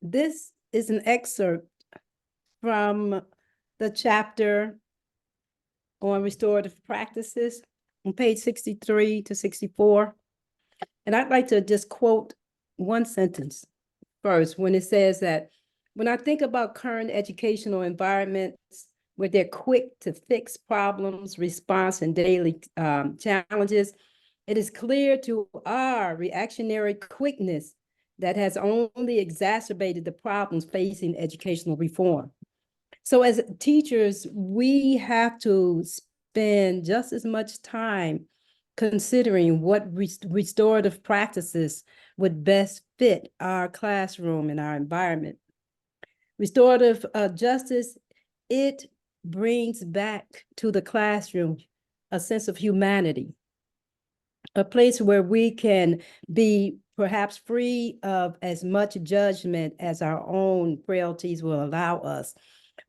this is an excerpt from the chapter on restorative practices on page 63 to 64. And I'd like to just quote one sentence first when it says that when I think about current educational environments where they're quick to fix problems, response, and daily challenges, it is clear to our reactionary quickness that has only exacerbated the problems facing educational reform. So as teachers, we have to spend just as much time considering what restorative practices would best fit our classroom and our environment. Restorative justice, it brings back to the classroom a sense of humanity, a place where we can be perhaps free of as much judgment as our own frailties will allow us,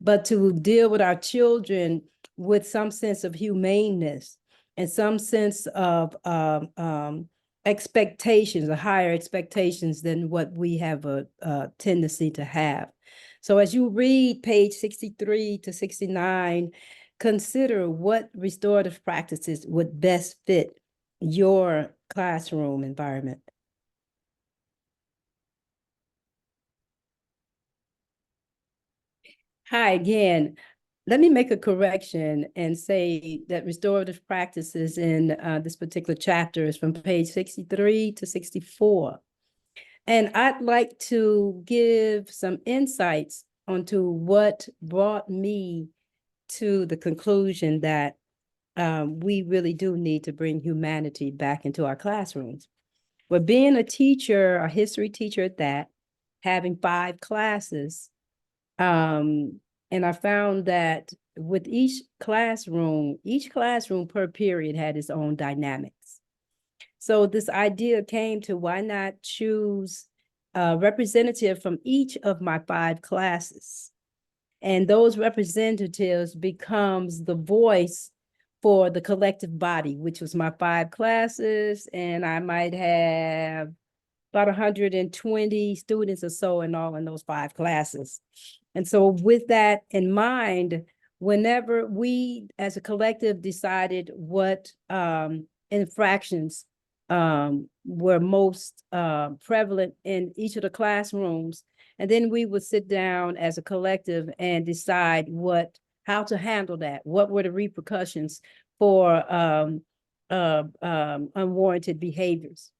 but to deal with our children with some sense of humaneness and some sense of expectations, or higher expectations than what we have a tendency to have. So as you read page 63 to 69, consider what restorative practices would best fit your classroom environment. Hi again. Let me make a correction and say that restorative practices in this particular chapter is from page 63 to 64. And I'd like to give some insights onto what brought me to the conclusion that we really do need to bring humanity back into our classrooms. But being a teacher, a history teacher at that, having 5 classes, and I found that with each classroom per period had its own dynamics. So this idea came to, why not choose a representative from each of my 5 classes? And those representatives becomes the voice for the collective body, which was my 5 classes, and I might have about 120 students or so in all in those 5 classes. And so with that in mind, whenever we as a collective decided what infractions were most prevalent in each of the classrooms, and then we would sit down as a collective and decide how to handle that. What were the repercussions for unwarranted behaviors?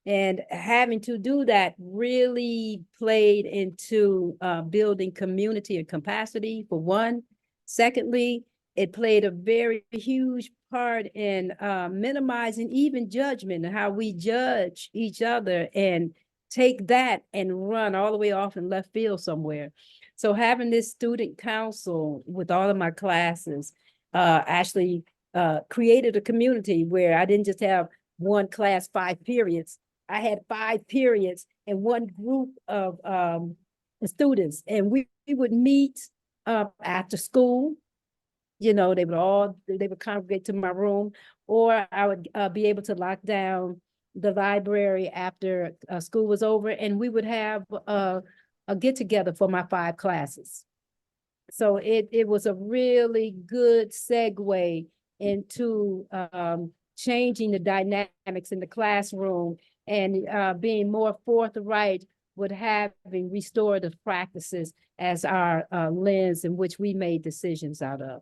And having to do that really played into building community and capacity, for one. Secondly, it played a very huge part in minimizing even judgment and how we judge each other and take that and run all the way off in left field somewhere. So having this student council with all of my classes actually created a community where I didn't just have one class, 5 periods. I had 5 periods and one group of students, and we would meet after school. They would congregate to my room, or I would be able to lock down the library after school was over, and we would have a get together for my 5 classes. So it was a really good segue into changing the dynamics in the classroom and being more forthright with having restorative practices as our lens in which we made decisions out of.